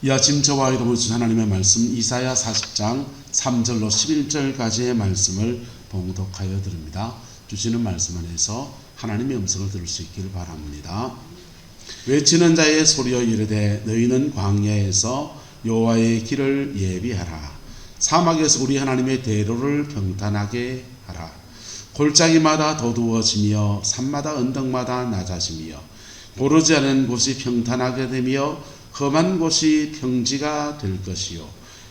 이 아침 저와 여러분 주신 하나님의 말씀 이사야 40장 3절로 11절까지의 말씀을 봉독하여 드립니다. 주시는 말씀 안에서 하나님의 음성을 들을 수 있기를 바랍니다. 외치는 자의 소리여 이르되 너희는 광야에서 여호와의 길을 예비하라. 사막에서 우리 하나님의 대로를 평탄하게 하라. 골짜기마다 더두어지며 산마다 언덕마다 낮아지며 고르지 않은 곳이 평탄하게 되며 험한 곳이 평지가 될 것이요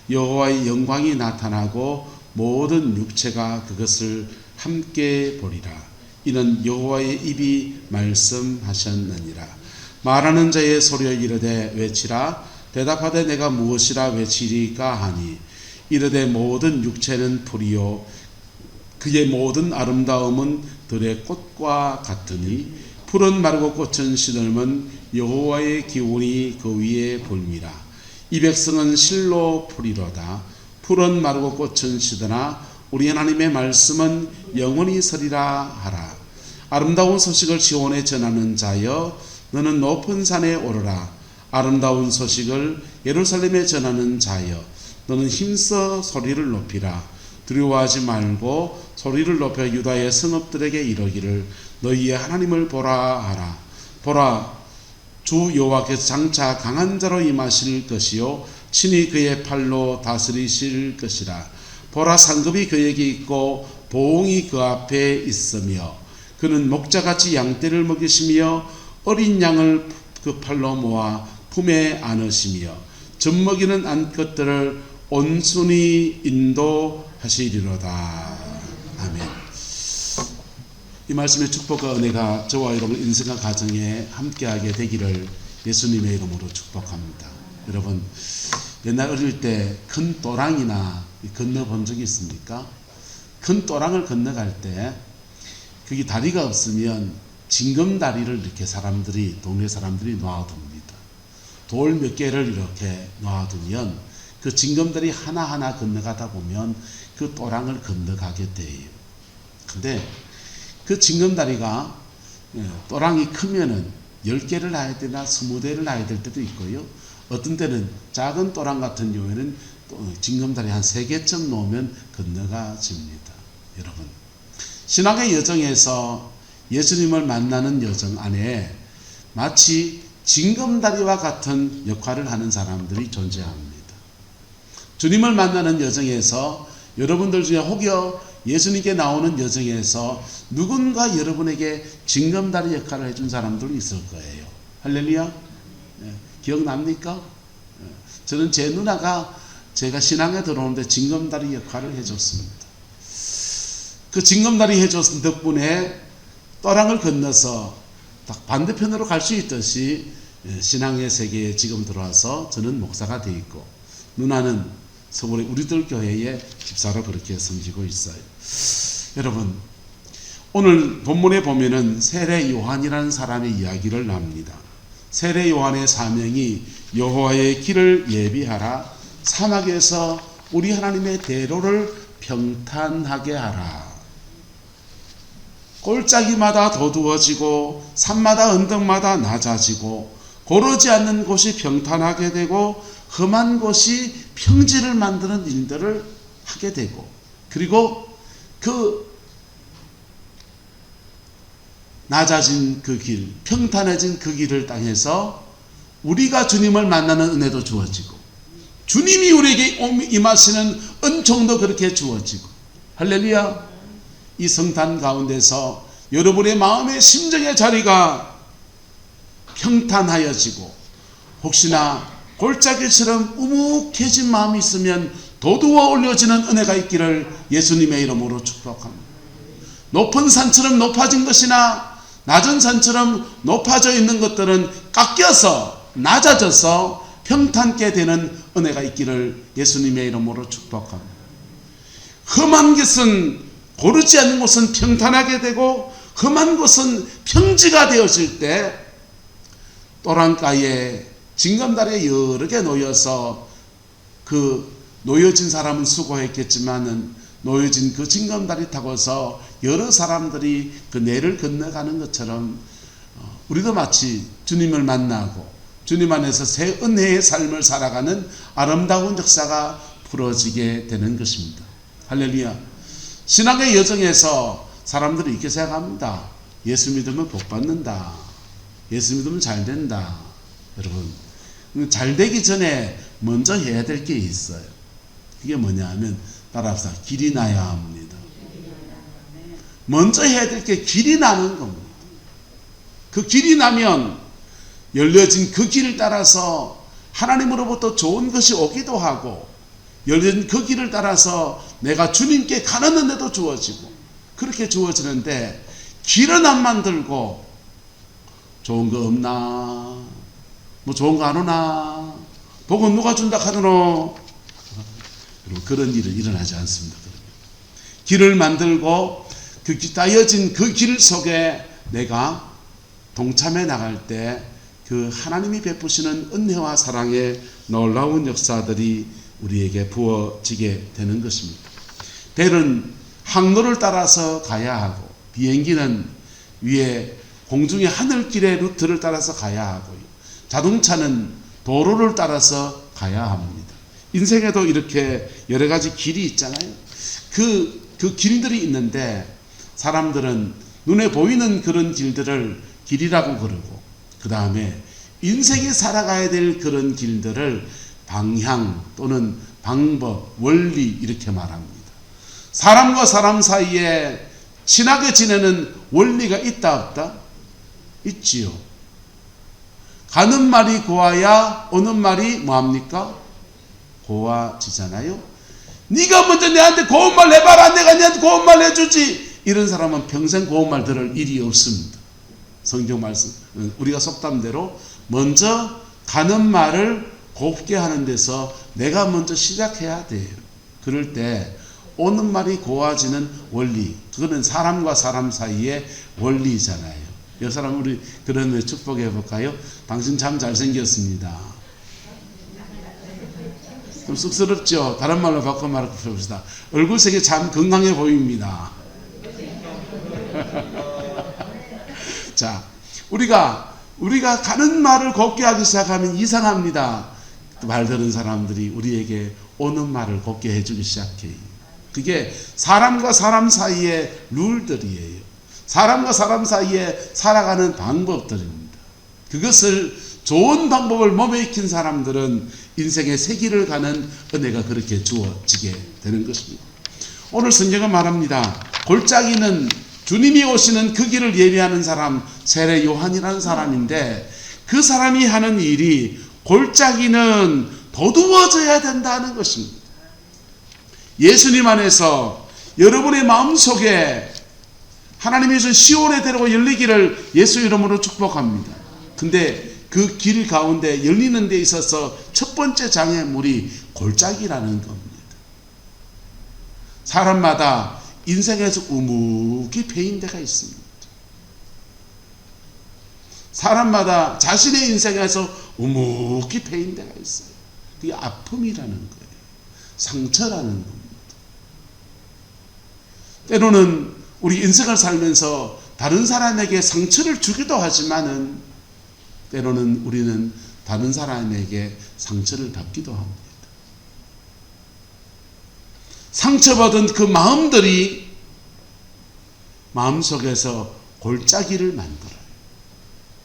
여호와의 영광이 나타나고 모든 육체가 그것을 함께 보리라. 이는 여호와의 입이 말씀하셨느니라. 말하는 자의 소리여 이르되 외치라. 대답하되 내가 무엇이라 외치리까 하니 이르되 모든 육체는 풀이요 그의 모든 아름다움은 들의 꽃과 같으니 풀은 마르고 꽃은 시들면 여호와의 기운이 그 위에 불미라. 이 백성은 실로 풀이로다. 풀은 마르고 꽃은 시드나 우리 하나님의 말씀은 영원히 서리라 하라. 아름다운 소식을 시온에 전하는 자여 너는 높은 산에 오르라. 아름다운 소식을 예루살렘에 전하는 자여 너는 힘써 소리를 높이라. 두려워하지 말고 소리를 높여 유다의 성읍들에게 이르기를 너희의 하나님을 보라 하라. 보라, 주 여호와께서 장차 강한 자로 임하실 것이요 친히 그의 팔로 다스리실 것이라. 보라, 상급이 그에게 있고 보응이 그 앞에 있으며 그는 목자같이 양떼를 먹이시며 어린 양을 그 팔로 모아 품에 안으시며 젖먹이는 암컷들을 온순히 인도하시리로다. 아멘. 이 말씀의 축복과 은혜가 저와 여러분 인생과 가정에 함께하게 되기를 예수님의 이름으로 축복합니다. 여러분, 옛날 어릴 때 큰 또랑이나 건너본 적이 있습니까? 큰 또랑을 건너갈 때 그게 다리가 없으면 징검다리를 이렇게 동네 사람들이 놓아둡니다. 돌 몇 개를 이렇게 놓아두면 그 징검다리 하나하나 건너가다 보면 그 또랑을 건너가게 돼요. 근데 그 징검다리가 또랑이 크면은 10개를 놔야 되나 20대를 놔야 될 때도 있고요. 어떤 때는 작은 또랑 같은 경우에는 징검다리 한 3개쯤 놓으면 건너가집니다. 여러분, 신앙의 여정에서 예수님을 만나는 여정 안에 마치 징검다리와 같은 역할을 하는 사람들이 존재합니다. 주님을 만나는 여정에서 여러분들 중에 혹여 예수님께 나오는 여정에서 누군가 여러분에게 징검다리 역할을 해준 사람들이 있을 거예요. 할렐루야. 기억납니까? 저는 제 누나가 제가 신앙에 들어오는데 징검다리 역할을 해줬습니다. 그 징검다리 해줬은 덕분에 또랑을 건너서 딱 반대편으로 갈 수 있듯이 신앙의 세계에 지금 들어와서 저는 목사가 되어 있고 누나는 서울의 우리들 교회의 집사로 그렇게 섬기고 있어요. 여러분, 오늘 본문에 보면은 세례 요한이라는 사람의 이야기를 납니다. 세례 요한의 사명이 여호와의 길을 예비하라. 사막에서 우리 하나님의 대로를 평탄하게 하라. 골짜기마다 더두어지고 산마다 언덕마다 낮아지고 고르지 않는 곳이 평탄하게 되고 험한 곳이 평지를 만드는 일들을 하게 되고 그리고 그 낮아진 그 길, 평탄해진 그 길을 땅에서 우리가 주님을 만나는 은혜도 주어지고 주님이 우리에게 임하시는 은총도 그렇게 주어지고 할렐루야. 이 성탄 가운데서 여러분의 마음의 심정의 자리가 평탄하여지고 혹시나 골짜기처럼 우묵해진 마음이 있으면 도두어 올려지는 은혜가 있기를 예수님의 이름으로 축복합니다. 높은 산처럼 높아진 것이나 낮은 산처럼 높아져 있는 것들은 깎여서 낮아져서 평탄케 되는 은혜가 있기를 예수님의 이름으로 축복합니다. 험한 것은 고르지 않는 곳은 평탄하게 되고 험한 곳은 평지가 되어질 때 또랑가에 징검다리에 여러 개 놓여서 그 놓여진 사람은 수고했겠지만은 놓여진 그 징검다리 타고서 여러 사람들이 그 내를 건너가는 것처럼 우리도 마치 주님을 만나고 주님 안에서 새 은혜의 삶을 살아가는 아름다운 역사가 풀어지게 되는 것입니다. 할렐루야. 신앙의 여정에서 사람들이 이렇게 생각합니다. 예수 믿으면 복 받는다. 예수 믿으면 잘 된다. 여러분, 잘 되기 전에 먼저 해야 될 게 있어요. 그게 뭐냐 하면 따라합시다. 길이 나야 합니다. 먼저 해야 될 게 길이 나는 겁니다. 그 길이 나면 열려진 그 길을 따라서 하나님으로부터 좋은 것이 오기도 하고, 열려진 그 길을 따라서 내가 주님께 가는 은혜도 주어지고, 그렇게 주어지는데, 길은 안 만들고 좋은 거 없나? 뭐 좋은 거 안 오나? 복은 누가 준다 하더노? 그런 일은 일어나지 않습니다. 길을 만들고 그 따여진 그 길 속에 내가 동참해 나갈 때 그 하나님이 베푸시는 은혜와 사랑의 놀라운 역사들이 우리에게 부어지게 되는 것입니다. 배는 항로를 따라서 가야 하고, 비행기는 위에 공중의 하늘길의 루트를 따라서 가야 하고요. 자동차는 도로를 따라서 가야 합니다. 인생에도 이렇게 여러 가지 길이 있잖아요. 그 길들이 있는데 사람들은 눈에 보이는 그런 길들을 길이라고 그러고, 그 다음에 인생이 살아가야 될 그런 길들을 방향 또는 방법, 원리 이렇게 말합니다. 사람과 사람 사이에 친하게 지내는 원리가 있다 없다? 있지요. 가는 말이 고와야 오는 말이 뭐합니까? 고와지잖아요. 네가 먼저 내한테 고운 말 해봐라. 내가 내한테 고운 말 해주지. 이런 사람은 평생 고운 말 들을 일이 없습니다. 성경 말씀, 우리가 속담대로 먼저 가는 말을 곱게 하는 데서 내가 먼저 시작해야 돼요. 그럴 때 오는 말이 고와지는 원리, 그거는 사람과 사람 사이의 원리잖아요. 이 사람 우리 그런 왜 축복해 볼까요? 당신 참 잘생겼습니다. 좀 쑥스럽죠? 다른 말로 바꿔 말해봅시다. 얼굴색이 참 건강해 보입니다. 자, 우리가 가는 말을 곱게 하기 시작하면 이상합니다. 말 들은 사람들이 우리에게 오는 말을 곱게 해주기 시작해요. 그게 사람과 사람 사이의 룰들이에요. 사람과 사람 사이에 살아가는 방법들입니다. 그것을 좋은 방법을 몸에 익힌 사람들은 인생의 새 길을 가는 은혜가 그렇게 주어지게 되는 것입니다. 오늘 성경은 말합니다. 골짜기는 주님이 오시는 그 길을 예비하는 사람, 세례 요한이라는 사람인데, 그 사람이 하는 일이 골짜기는 도두어져야 된다는 것입니다. 예수님 안에서 여러분의 마음속에 하나님이 주신 시온의 대로가 열리기를 예수 이름으로 축복합니다. 근데 그 길 가운데 열리는 데 있어서 첫 번째 장애물이 골짜기라는 겁니다. 사람마다 인생에서 우묵히 패인 데가 있습니다. 사람마다 자신의 인생에서 우묵히 패인 데가 있어요. 그게 아픔이라는 거예요. 상처라는 겁니다. 때로는 우리 인생을 살면서 다른 사람에게 상처를 주기도 하지만은 때로는 우리는 다른 사람에게 상처를 받기도 합니다. 상처받은 그 마음들이 마음속에서 골짜기를 만들어요.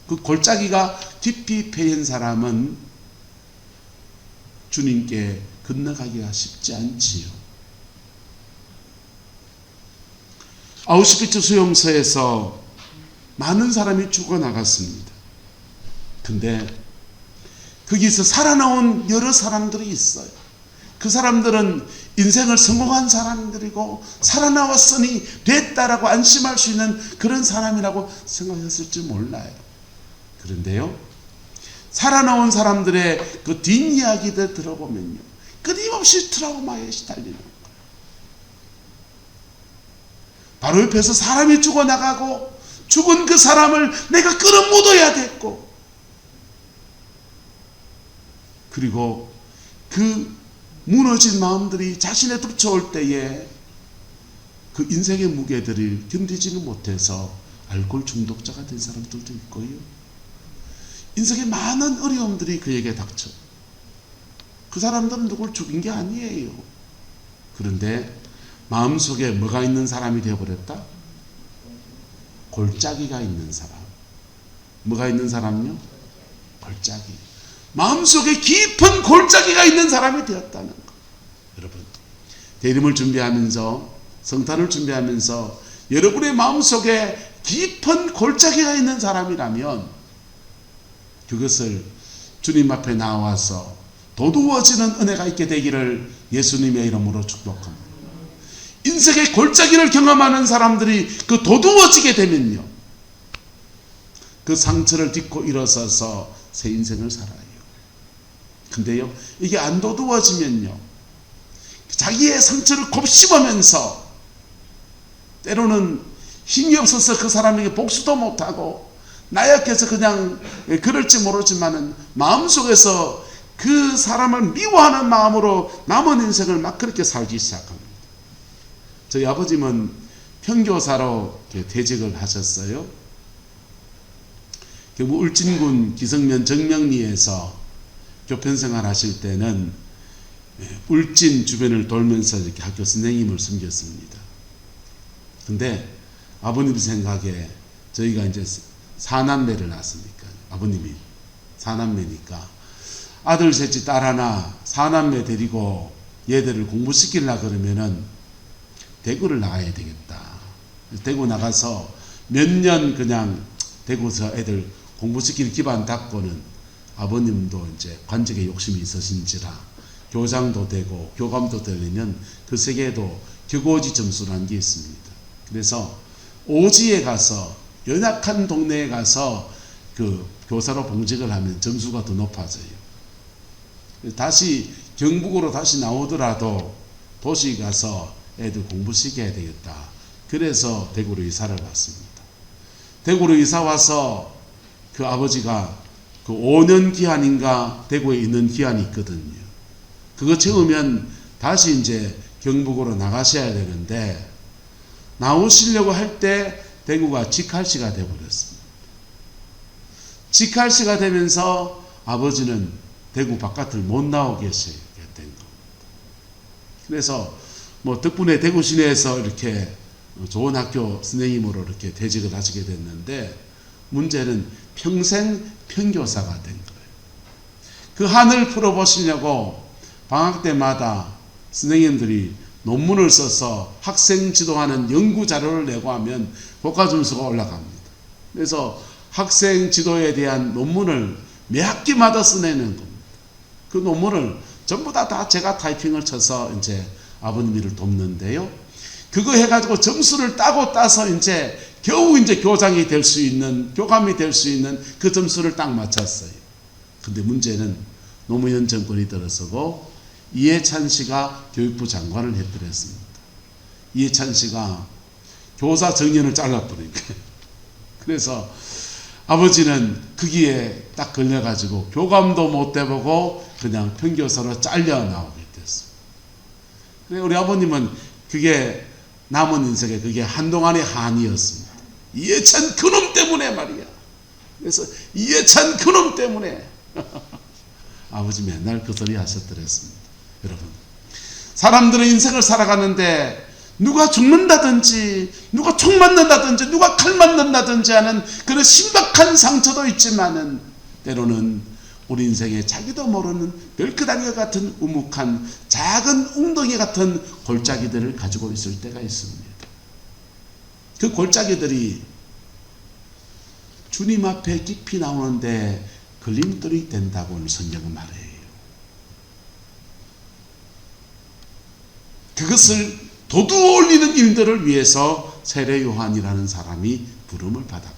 그 골짜기가 깊이 패인 사람은 주님께 건너가기가 쉽지 않지요. 아우슈비츠 수용소에서 많은 사람이 죽어나갔습니다. 근데 거기서 살아나온 여러 사람들이 있어요. 그 사람들은 인생을 성공한 사람들이고 살아나왔으니 됐다라고 안심할 수 있는 그런 사람이라고 생각했을지 몰라요. 그런데요, 살아나온 사람들의 그 뒷이야기들 들어보면요, 끊임없이 트라우마에 시달리는 거예요. 바로 옆에서 사람이 죽어나가고 죽은 그 사람을 내가 끌어묻어야 됐고, 그리고 그 무너진 마음들이 자신에 덮쳐올 때에 그 인생의 무게들을 견디지는 못해서 알코올 중독자가 된 사람들도 있고요. 인생에 많은 어려움들이 그에게 닥쳐. 그 사람들은 누굴 죽인 게 아니에요. 그런데 마음속에 뭐가 있는 사람이 되어버렸다? 골짜기가 있는 사람. 뭐가 있는 사람요? 골짜기. 마음속에 깊은 골짜기가 있는 사람이 되었다는 것. 여러분, 대림을 준비하면서, 성탄을 준비하면서 여러분의 마음속에 깊은 골짜기가 있는 사람이라면 그것을 주님 앞에 나와서 도두어지는 은혜가 있게 되기를 예수님의 이름으로 축복합니다. 인생의 골짜기를 경험하는 사람들이 그 도두어지게 되면요, 그 상처를 딛고 일어서서 새 인생을 살아요. 근데요, 이게 안 도두어지면요, 자기의 상처를 곱씹으면서 때로는 힘이 없어서 그 사람에게 복수도 못하고 나약해서 그냥 그럴지 모르지만은 마음속에서 그 사람을 미워하는 마음으로 남은 인생을 막 그렇게 살기 시작합니다. 저희 아버님은 평교사로 퇴직을 하셨어요. 결국 울진군 기성면 정명리에서 교편생활 하실 때는 울진 주변을 돌면서 이렇게 학교 선생님을 섬겼습니다. 근데 아버님 생각에 저희가 이제 사남매를 낳았으니까, 아버님이 사남매니까 아들 셋째 딸 하나 사남매 데리고 얘들을 공부시키려고 그러면은 대구를 나가야 되겠다. 대구 나가서 몇 년 그냥 대구에서 애들 공부시킬 기반 닦고는, 아버님도 이제 관직에 욕심이 있으신지라 교장도 되고 교감도 되려면 그 세계에도 교고지 점수라는 게 있습니다. 그래서 오지에 가서, 연약한 동네에 가서 그 교사로 봉직을 하면 점수가 더 높아져요. 다시 경북으로 다시 나오더라도 도시 가서 애들 공부시켜야 되겠다. 그래서 대구로 이사를 왔습니다. 대구로 이사 와서 그 아버지가 그 5년 기한인가 대구에 있는 기한이 있거든요. 그거 채우면 다시 이제 경북으로 나가셔야 되는데, 나오시려고 할 때 대구가 직할시가 되어버렸습니다. 직할시가 되면서 아버지는 대구 바깥을 못 나오게 된 겁니다. 그래서 뭐 덕분에 대구 시내에서 이렇게 좋은 학교 선생님으로 이렇게 퇴직을 하시게 됐는데, 문제는 평생 평교사가 된 거예요. 그 한을 풀어보시려고 방학 때마다 선생님들이 논문을 써서 학생 지도하는 연구 자료를 내고 하면 교과 점수가 올라갑니다. 그래서 학생 지도에 대한 논문을 매 학기마다 써내는 겁니다. 그 논문을 전부 다 제가 타이핑을 쳐서 이제 아버님 일을 돕는데요. 그거 해가지고 점수를 따서 이제 겨우 이제 교장이 될 수 있는, 교감이 될 수 있는 그 점수를 딱 맞췄어요. 근데 문제는 노무현 정권이 들어서고 이해찬 씨가 교육부 장관을 해버렸습니다. 이해찬 씨가 교사 정년을 잘라버린 거예요. 그래서 아버지는 거기에 딱 걸려가지고 교감도 못 해보고 그냥 평교사로 잘려 나오게 됐습니다. 우리 아버님은 그게 남은 인생에 그게 한동안의 한이었습니다. 이해찬 그놈 때문에 말이야. 그래서 이해찬 그놈 때문에 아버지 맨날 그 소리 하셨더랬습니다. 여러분, 사람들은 인생을 살아가는데 누가 죽는다든지, 누가 총 맞는다든지, 누가 칼 맞는다든지 하는 그런 신박한 상처도 있지만은, 때로는 우리 인생에 자기도 모르는 별크다리 같은 우묵한 작은 웅덩이 같은 골짜기들을 가지고 있을 때가 있습니다. 그 골짜기들이 주님 앞에 깊이 나오는데 걸림돌이 된다고 성경은 말해요. 그것을 도두어 올리는 일들을 위해서 세례 요한이라는 사람이 부름을 받았고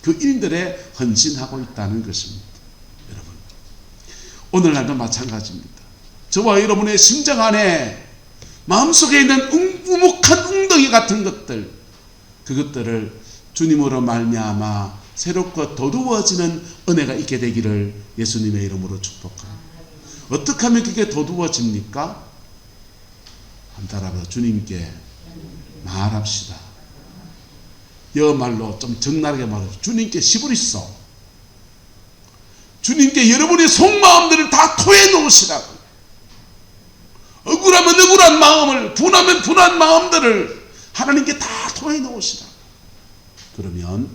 그 일들에 헌신하고 있다는 것입니다. 여러분, 오늘날도 마찬가지입니다. 저와 여러분의 심정 안에 마음속에 있는 우묵한 웅덩이 같은 것들, 그것들을 주님으로 말미암아 새롭고 도두어지는 은혜가 있게 되기를 예수님의 이름으로 축복합니다. 어떻게 하면 그게 도두어집니까? 따라서 주님께 말합시다. 여말로 좀 적나라하게 말해서 주님께 시부리소. 주님께 여러분의 속마음들을 다 토해 놓으시라고. 억울하면 억울한 마음을, 분하면 분한 마음들을 하나님께 다 토해 놓으시라고. 그러면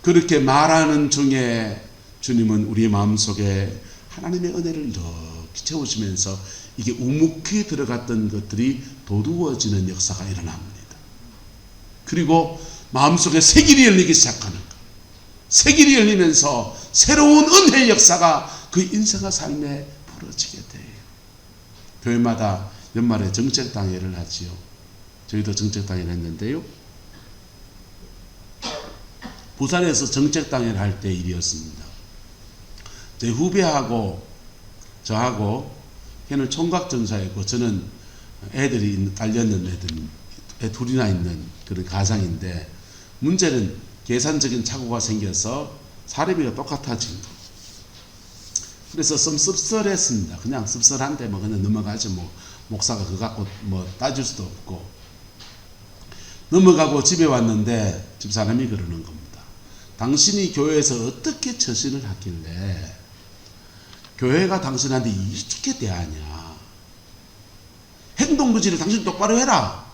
그렇게 말하는 중에 주님은 우리 마음속에 하나님의 은혜를 이렇게 채우시면서 이게 우묵히 들어갔던 것들이 도두어지는 역사가 일어납니다. 그리고 마음속에 새 길이 열리기 시작하는 것. 새 길이 열리면서 새로운 은혜의 역사가 그 인생과 삶에 벌어지게 돼요. 교회마다 연말에 정책당회를 하지요. 저희도 정책당회를 했는데요. 부산에서 정책당회를 할 때 일이었습니다. 제 후배하고 저하고 걔는 총각전사였고 저는 애들이 딸렸는 애 둘이나 있는 그런 가상인데, 문제는 계산적인 착오가 생겨서 사례비가 똑같아진 거. 그래서 좀 씁쓸했습니다. 그냥 씁쓸한데 뭐 그냥 넘어가죠. 뭐 목사가 그거 갖고 뭐 따질 수도 없고. 넘어가고 집에 왔는데 집사람이 그러는 겁니다. 당신이 교회에서 어떻게 처신을 하길래 교회가 당신한테 이렇게 대하냐. 행동부지를 당신 똑바로 해라.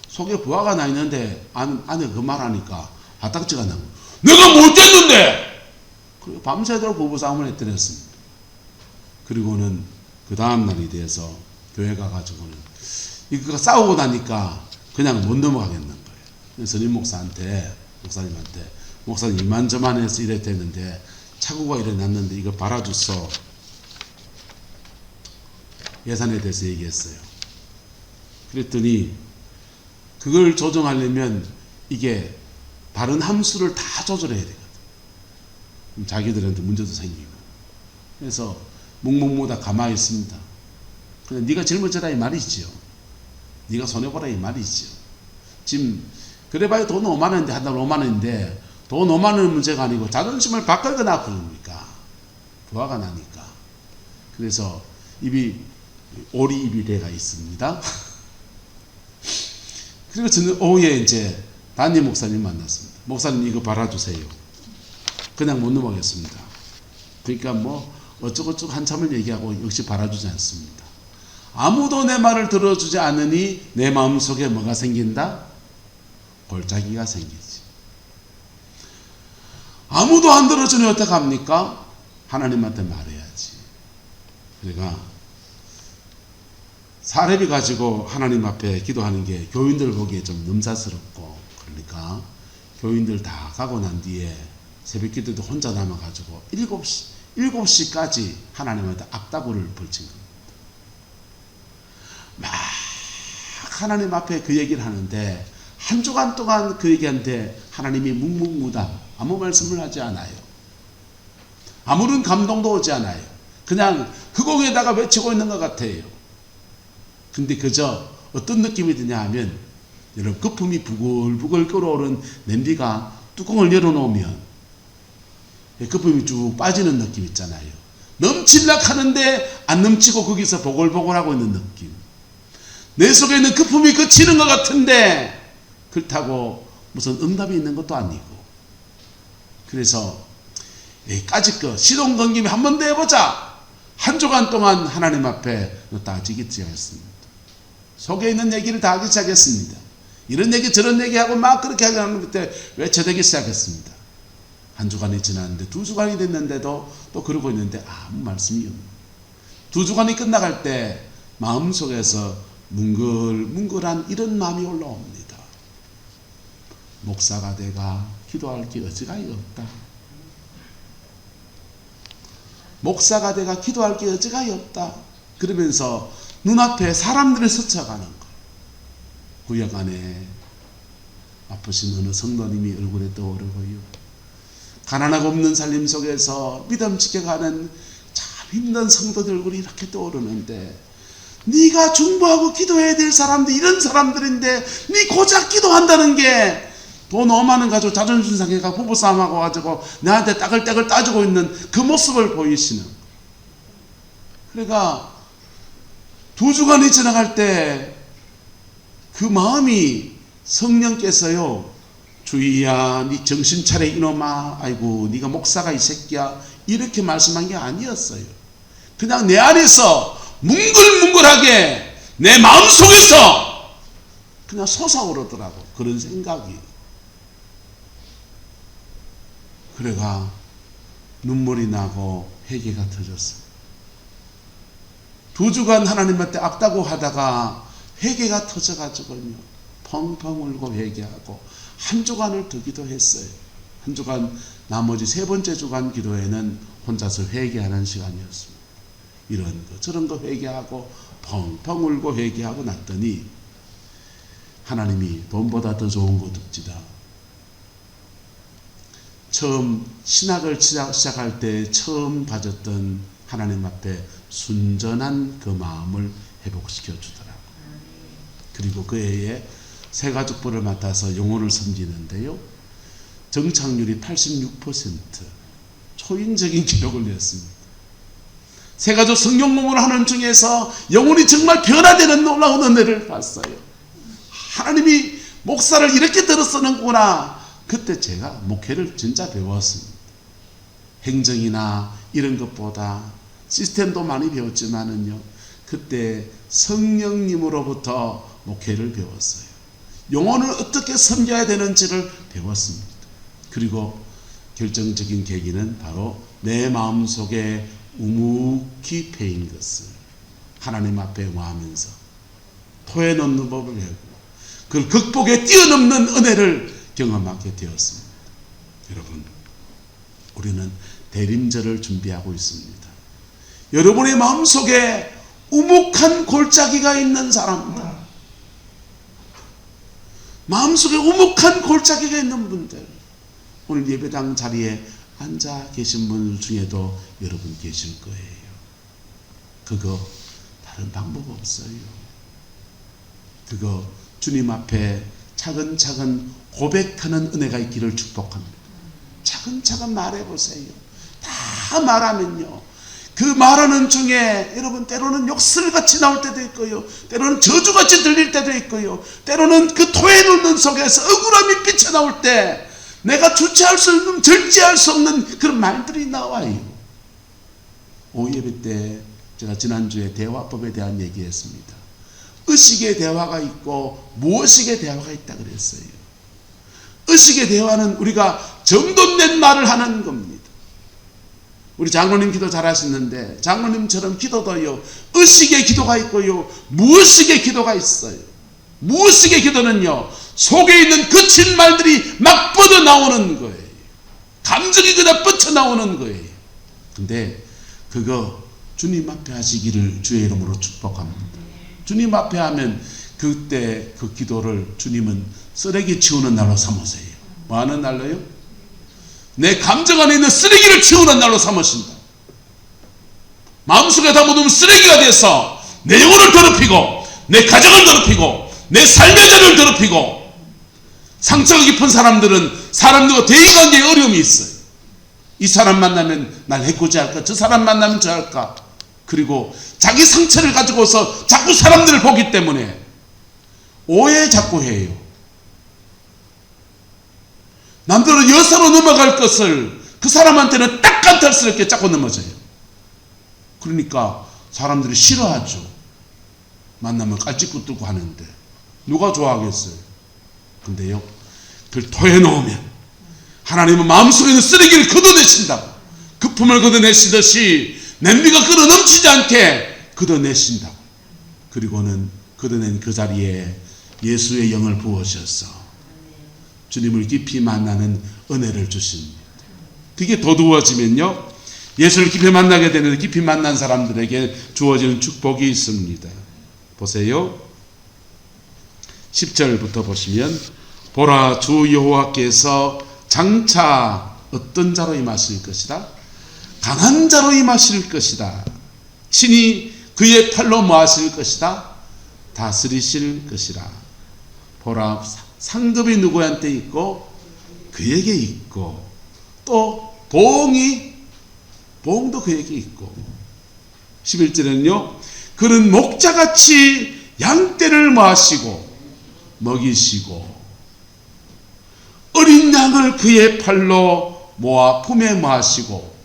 속에 부하가 나 있는데 안에 그 말하니까 화딱지가 나고, 내가 못됐는데! 그리고 밤새도록 부부싸움을 해뜨렸습니다. 그리고는 그 다음날이 돼서 교회 가가지고는 이거 싸우고 나니까 그냥 못 넘어가겠는 거예요. 선임 목사님한테 목사님 이만저만해서 이랬댔는데 착오가 일어났는데 이거 바라줬어. 예산에 대해서 얘기했어요. 그랬더니 그걸 조정하려면 이게 다른 함수를 다 조절해야 되거든. 자기들한테 문제도 생기고. 그래서 묵묵무다 가만히 있습니다. 그냥 네가 짊어져라 이 말이지요. 네가 손해보라 이 말이지요. 지금 그래봐야 돈 5만 원인데, 한 달 5만 원인데 돈 5만 원은 문제가 아니고 자존심을 바꿔거나 그러니까 부하가 나니까. 그래서 오리입이 돼가 있습니다. 그리고 저는 오후에 이제 담임 목사님 만났습니다. 목사님 이거 바라주세요. 그냥 못 넘어가겠습니다. 그러니까 뭐 어쩌고저쩌고 한참을 얘기하고 역시 바라주지 않습니다. 아무도 내 말을 들어주지 않으니 내 마음속에 뭐가 생긴다? 골짜기가 생기지. 아무도 안 들어주니 어떡합니까? 하나님한테 말해야지. 그러니까 사례비 가지고 하나님 앞에 기도하는 게 교인들 보기에 좀 넘사스럽고, 그러니까 교인들 다 가고 난 뒤에 새벽 기도도 혼자 남아가지고 7시까지 하나님한테 악다구를 벌친 겁니다. 막 하나님 앞에 그 얘기를 하는데 한 주간 동안 그 얘기한테 하나님이 묵묵무다 아무 말씀을 하지 않아요. 아무런 감동도 오지 않아요. 그냥 흑공에다가 외치고 있는 것 같아요. 근데 그저 어떤 느낌이 드냐 하면, 여러분 거품이 부글부글 끓어오른 냄비가 뚜껑을 열어놓으면 거품이 쭉 빠지는 느낌 있잖아요. 넘치려고 하는데 안 넘치고 거기서 보글보글하고 있는 느낌. 내 속에 있는 거품이 그치는 것 같은데 그렇다고 무슨 응답이 있는 것도 아니고. 그래서 여기까지 거 시동 건 김에 한 번 더 해보자. 한 주간 동안 하나님 앞에 따지기 시작했습니다. 속에 있는 얘기를 다 하기 시작했습니다. 이런 얘기 저런 얘기하고 막 그렇게 하는 그때 외쳐대기 시작했습니다. 한 주간이 지났는데 2주간이 됐는데도 또 그러고 있는데 아무 말씀이 없는. 2주간이 끝나갈 때 마음속에서 뭉글뭉글한 이런 마음이 올라옵니다. 목사가 내가 기도할 게 어지간히 없다. 목사가 내가 기도할 게 어지간히 없다. 그러면서 눈앞에 사람들을 스쳐가는 거. 구역 안에 아프신 어느 성도님이 얼굴에 떠오르고요. 가난하고 없는 삶 속에서 믿음 지켜가는 참 힘든 성도들 얼굴이 이렇게 떠오르는데, 네가 중보하고 기도해야 될 사람들 이런 사람들인데 네 고작 기도한다는 게 돈 5만 원 가지고 자존심 상해가 부부싸움하고 가지고 나한테 따글따글 따지고 있는 그 모습을 보이시는. 그러니까 2주간이 지나갈 때 그 마음이 성령께서요 주희야, 네 정신 차려 이놈아, 아이고 네가 목사가 이 새끼야, 이렇게 말씀한 게 아니었어요. 그냥 내 안에서 뭉글뭉글하게 내 마음속에서 그냥 솟아오르더라고, 그런 생각이. 그래가 눈물이 나고 회개가 터졌어. 2주간 하나님한테 악다고 하다가 회개가 터져가지고요, 펑펑 울고 회개하고 한 주간을 더 기도했어요. 한 주간, 나머지 3번째 주간 기도회는 혼자서 회개하는 시간이었습니다. 이런 거 저런 거 회개하고 펑펑 울고 회개하고 났더니 하나님이 돈보다 더 좋은 거 줍시다. 처음 신학을 시작할 때 처음 가졌던 하나님 앞에 순전한 그 마음을 회복시켜 주더라고요. 그리고 그 해에 새가족부를 맡아서 영혼을 섬기는데요, 정착률이 86%, 초인적인 기록을 냈습니다. 새가족 성령 공부를 하는 중에서 영혼이 정말 변화되는 놀라운 은혜를 봤어요. 하나님이 목사를 이렇게 들어 쓰는구나. 그때 제가 목회를 진짜 배웠습니다. 행정이나 이런 것보다 시스템도 많이 배웠지만은요, 그때 성령님으로부터 목회를 배웠어요. 영혼을 어떻게 섬겨야 되는지를 배웠습니다. 그리고 결정적인 계기는 바로 내 마음속에 우묵히 패인 것을 하나님 앞에 응하면서 토해놓는 법을 배우고 그걸 극복에 뛰어넘는 은혜를 경험하게 되었습니다. 여러분, 우리는 대림절을 준비하고 있습니다. 여러분의 마음속에 우묵한 골짜기가 있는 사람들, 마음속에 우묵한 골짜기가 있는 분들, 오늘 예배당 자리에 앉아 계신 분들 중에도 여러분 계실 거예요. 그거 다른 방법 없어요. 그거 주님 앞에 차근차근 고백하는 은혜가 있기를 축복합니다. 차근차근 말해보세요. 다 말하면요, 그 말하는 중에 여러분 때로는 욕설같이 나올 때도 있고요, 때로는 저주같이 들릴 때도 있고요, 때로는 그 토해 놓는 속에서 억울함이 비쳐나올 때 내가 주체할 수 없는, 절제할 수 없는 그런 말들이 나와요. 오예배 때 제가 지난주에 대화법에 대한 얘기했습니다. 의식의 대화가 있고 무의식의 대화가 있다 그랬어요. 의식의 대화는 우리가 정돈된 말을 하는 겁니다. 우리 장로님 기도 잘하시는데 장로님처럼 기도도요, 의식의 기도가 있고요, 무의식의 기도가 있어요. 무의식의 기도는요, 속에 있는 거친 말들이 막 뻗어나오는 거예요. 감정이 그냥 뻗쳐나오는 거예요. 근데 그거 주님 앞에 하시기를 주의 이름으로 축복합니다. 주님 앞에 하면 그때 그 기도를 주님은 쓰레기 치우는 날로 삼으세요. 뭐 하는 날로요? 내 감정 안에 있는 쓰레기를 치우는 날로 삼으신다. 마음속에 담아두면 쓰레기가 돼서 내 영혼을 더럽히고 내 가정을 더럽히고 내 삶의 질을 더럽히고, 상처가 깊은 사람들은 사람들과 대인관계에 어려움이 있어요. 이 사람 만나면 날 해코지 할까, 저 사람 만나면 저 할까, 그리고 자기 상처를 가지고서 자꾸 사람들을 보기 때문에 오해 자꾸 해요. 남들은 여사로 넘어갈 것을 그 사람한테는 딱간탈스럽게 자꾸 넘어져요. 그러니까 사람들이 싫어하죠. 만나면 깔찍고 뚫고 하는데 누가 좋아하겠어요? 근데요, 그걸 토해놓으면 하나님은 마음속에 있는 쓰레기를 걷어내신다고, 거품을 걷어내시듯이 냄비가 끓어 넘치지 않게 걷어내신다고. 그리고는 걷어낸 그 자리에 예수의 영을 부으셔서 주님을 깊이 만나는 은혜를 주십니다. 그게 더두어지면요, 예수를 깊이 만나게 되는데 깊이 만난 사람들에게 주어지는 축복이 있습니다. 보세요. 10절부터 보시면, 보라, 주 여호와께서 장차 어떤 자로 임하실 것이다? 강한 자로 임하실 것이다. 친히 그의 팔로 뭐 하실 것이다? 다스리실 것이라. 보라, 상급이 누구한테 있고 그에게 있고, 또 보응도 그에게 있고. 11절은요, 그는 목자같이 양떼를 마시고 먹이시고 어린 양을 그의 팔로 모아 품에 마시고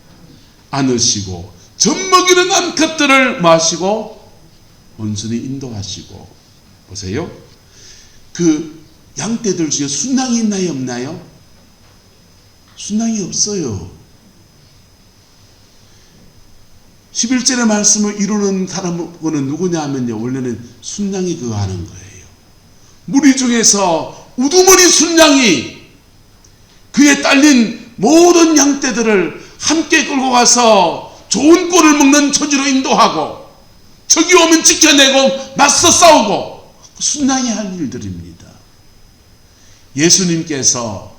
안으시고 젖먹이는 암컷들을 마시고 온순히 인도하시고. 보세요. 그 양떼들 중에 순양이 있나요, 없나요? 순양이 없어요. 11절의 말씀을 이루는 사람은 누구냐 하면요, 원래는 순양이 그거 하는 거예요. 무리 중에서 우두머리 순양이 그에 딸린 모든 양떼들을 함께 끌고 가서 좋은 꼴을 먹는 처지로 인도하고, 적이 오면 지켜내고 맞서 싸우고, 순양이 할 일들입니다. 예수님께서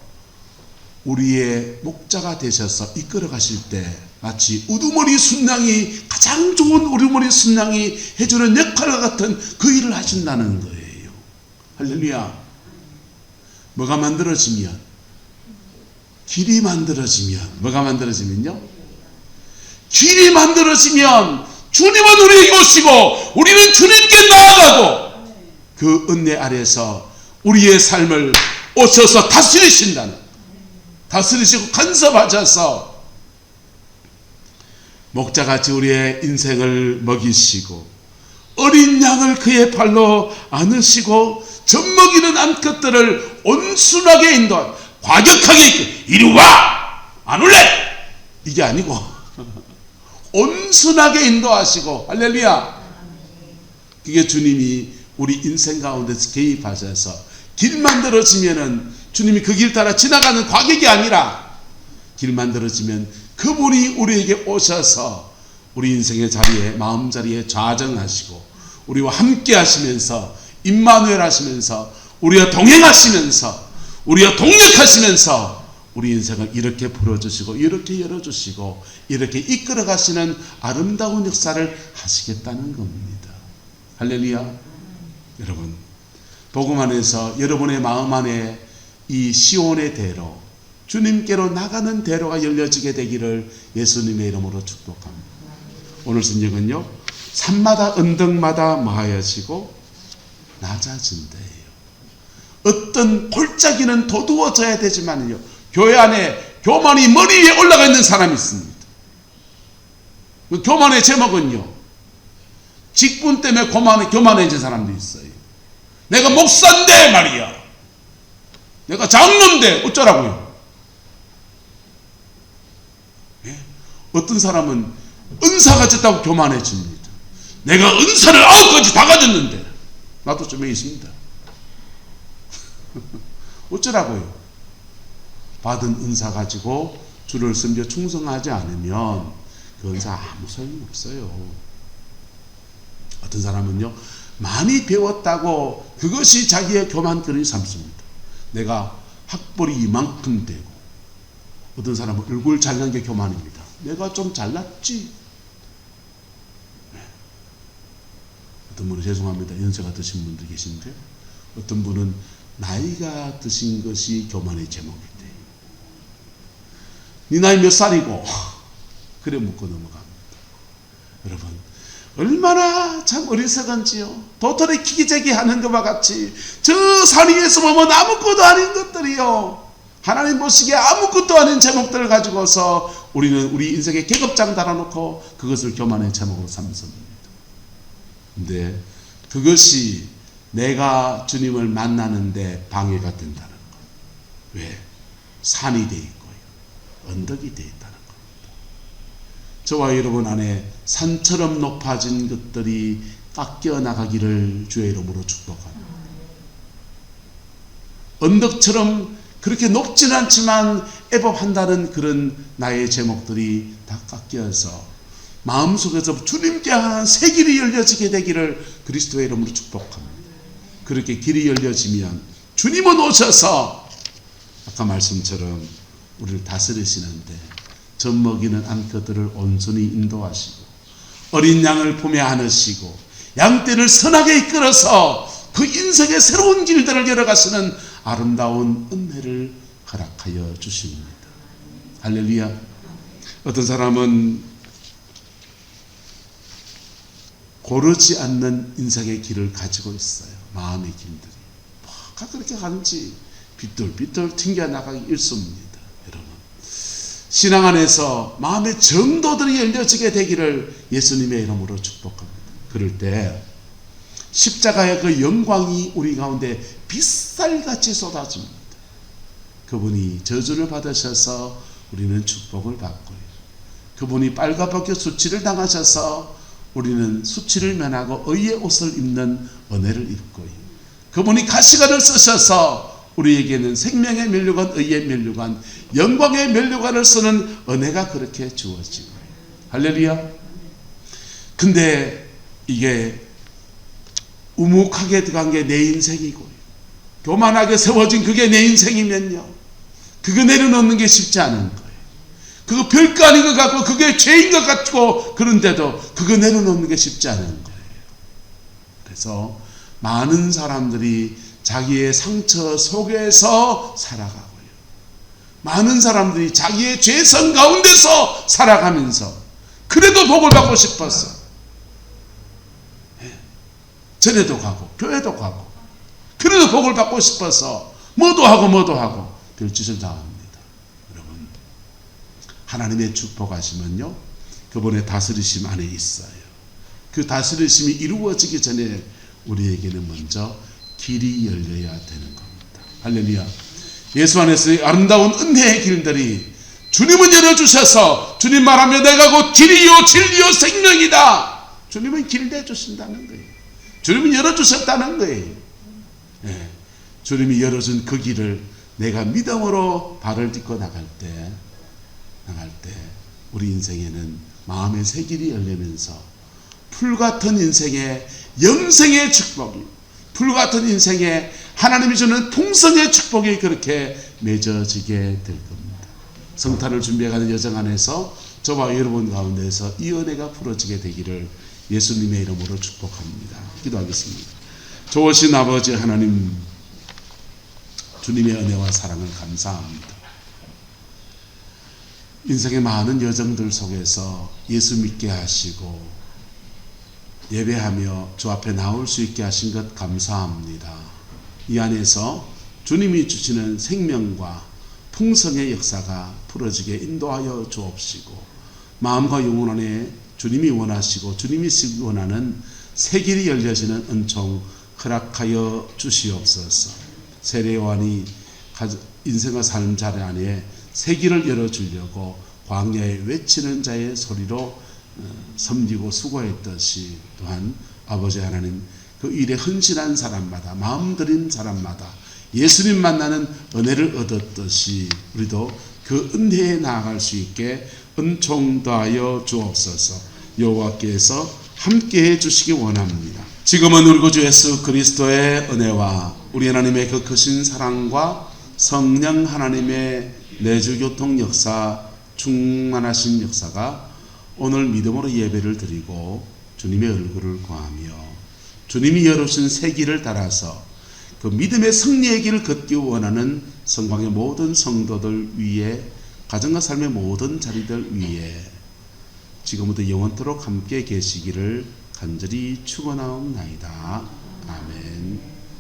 우리의 목자가 되셔서 이끌어 가실 때 마치 우두머리 순양이, 가장 좋은 우두머리 순양이 해주는 역할과 같은 그 일을 하신다는 거예요. 할렐루야. 뭐가 만들어지면, 길이 만들어지면, 뭐가 만들어지면요? 길이 만들어지면 주님은 우리에게 오시고 우리는 주님께 나아가고 그 은혜 아래서 우리의 삶을 오셔서 다스리신다는, 다스리시고 간섭하셔서 목자같이 우리의 인생을 먹이시고 어린 양을 그의 팔로 안으시고 젖먹이는 암컷들을 온순하게 인도하고, 과격하게 이리 와! 안 올래! 이게 아니고 온순하게 인도하시고. 할렐루야. 그게 주님이 우리 인생 가운데서 개입하셔서 길 만들어지면은 주님이 그 길 따라 지나가는 과격이 아니라 길 만들어지면 그분이 우리에게 오셔서 우리 인생의 자리에, 마음 자리에 좌정하시고 우리와 함께 하시면서 임마누엘 하시면서 우리와 동행하시면서 우리와 동력하시면서 우리 인생을 이렇게 풀어주시고 이렇게 열어주시고 이렇게 이끌어 가시는 아름다운 역사를 하시겠다는 겁니다. 할렐루야. 여러분, 복음 안에서 여러분의 마음 안에 이 시온의 대로, 주님께로 나가는 대로가 열려지게 되기를 예수님의 이름으로 축복합니다. 오늘 성경은요, 산마다 언덕마다 마하여지고 낮아진대요. 어떤 골짜기는 도두어져야 되지만요, 교회 안에 교만이 머리 위에 올라가 있는 사람이 있습니다. 그 교만의 제목은요, 직분 때문에 교만해진 사람도 있어요. 내가 목사인데 말이야, 내가 장로인데 어쩌라고요. 예? 어떤 사람은 은사가 졌다고 교만해집니다. 내가 은사를 9가지 다 가졌는데, 나도 좀 있습니다. 어쩌라고요. 받은 은사 가지고 주를 섬겨 충성하지 않으면 그 은사 아무 소용이 없어요. 어떤 사람은요, 많이 배웠다고 그것이 자기의 교만거리 삼습니다. 내가 학벌이 이만큼 되고. 어떤 사람은 얼굴 잘난 게 교만입니다. 내가 좀 잘났지. 네. 어떤 분은, 죄송합니다, 연세가 드신 분도 계신데, 어떤 분은 나이가 드신 것이 교만의 제목이에요. 네 나이 몇 살이고? 그래 묻고 넘어갑니다. 여러분, 얼마나 참 어리석은지요. 도토리 키기재기 하는 것과 같이 저 산 위에서 보면 아무것도 아닌 것들이요, 하나님 보시기에 아무것도 아닌 제목들을 가지고서 우리는 우리 인생의 계급장 달아놓고 그것을 교만의 제목으로 삼습니다. 근데 그것이 내가 주님을 만나는데 방해가 된다는 것. 왜? 산이 돼 있고요, 언덕이 돼 있다는 겁니다. 저와 여러분 안에 산처럼 높아진 것들이 깎여 나가기를 주의 이름으로 축복합니다. 언덕처럼 그렇게 높지는 않지만 애법한다는 그런 나의 제목들이 다 깎여서 마음속에서 주님께 향한 새 길이 열려지게 되기를 그리스도의 이름으로 축복합니다. 그렇게 길이 열려지면 주님은 오셔서 아까 말씀처럼 우리를 다스리시는데, 젖먹이는 암컷들을 온순히 인도하시고 어린 양을 품에 안으시고 양떼를 선하게 이끌어서 그 인생의 새로운 길들을 열어가시는 아름다운 은혜를 허락하여 주십니다. 할렐루야. 어떤 사람은 고르지 않는 인생의 길을 가지고 있어요. 마음의 길들이 뭐가 그렇게 가는지 삐뚤삐뚤 튕겨나가기 일쑤입니다. 여러분, 신앙 안에서 마음의 정도들이 열려지게 되기를 예수님의 이름으로 축복합니다. 그럴 때 십자가의 그 영광이 우리 가운데 빗살같이 쏟아집니다. 그분이 저주를 받으셔서 우리는 축복을 받고요, 그분이 빨갛게 수치를 당하셔서 우리는 수치를 면하고 의의 옷을 입는 은혜를 입고요, 그분이 가시관을 쓰셔서 우리에게는 생명의 면류관, 의의 면류관, 영광의 면류관을 쓰는 은혜가 그렇게 주어지고, 할렐루야. 근데 이게 우묵하게 들어간 게 내 인생이고, 교만하게 세워진 그게 내 인생이면요, 그거 내려놓는 게 쉽지 않은 거예요. 그거 별거 아닌 것 같고 그게 죄인 것 같고, 그런데도 그거 내려놓는 게 쉽지 않은 거예요. 그래서 많은 사람들이 자기의 상처 속에서 살아가고요, 많은 사람들이 자기의 죄성 가운데서 살아가면서 그래도 복을 받고 싶었어. 전에도 가고 교회도 가고 그래도 복을 받고 싶어서 뭐도 하고 별짓을 당합니다. 여러분, 하나님의 축복하시면요, 그분의 다스리심 안에 있어요. 그 다스리심이 이루어지기 전에 우리에게는 먼저 길이 열려야 되는 겁니다. 할렐루야. 예수 안에서의 아름다운 은혜의 길들이 주님은 열어주셔서, 주님 말하며 내가 곧 길이요 진리요 생명이다. 주님은 길 내주신다는 거예요. 주님은 열어주셨다는 거예요. 네. 주님이 열어준 그 길을 내가 믿음으로 발을 딛고 나갈 때 우리 인생에는 마음의 새 길이 열리면서 풀같은 인생의 영생의 축복이, 풀같은 인생에 하나님이 주는 풍성의 축복이 그렇게 맺어지게 될 겁니다. 성탄을 준비해가는 여정 안에서 저와 여러분 가운데서 이 은혜가 풀어지게 되기를 예수님의 이름으로 축복합니다. 기도하겠습니다. 좋으신 아버지 하나님, 주님의 은혜와 사랑을 감사합니다. 인생의 많은 여정들 속에서 예수 믿게 하시고 예배하며 주 앞에 나올 수 있게 하신 것 감사합니다. 이 안에서 주님이 주시는 생명과 풍성의 역사가 풀어지게 인도하여 주옵시고, 마음과 영혼 안에 주님이 원하시고 주님이 원하는 새 길이 열려지는 은총 허락하여 주시옵소서. 세례요한이 인생의 삶 자리 안에 새 길을 열어주려고 광야에 외치는 자의 소리로 섬기고 수고했듯이, 또한 아버지 하나님, 그 일에 헌신한 사람마다, 마음 들인 사람마다 예수님 만나는 은혜를 얻었듯이 우리도 그 은혜에 나아갈 수 있게 은총 더하여 주옵소서. 여호와께서 함께해 주시기 원합니다. 지금은 우리 구주 예수 그리스도의 은혜와 우리 하나님의 그 크신 사랑과 성령 하나님의 내주교통 역사, 충만하신 역사가 오늘 믿음으로 예배를 드리고 주님의 얼굴을 구하며 주님이 열어주신 새 길을 따라서 그 믿음의 승리의 길을 걷기 원하는 성광의 모든 성도들 위에, 가정과 삶의 모든 자리들 위에 지금부터 영원토록 함께 계시기를 간절히 축원하옵나이다. 아멘.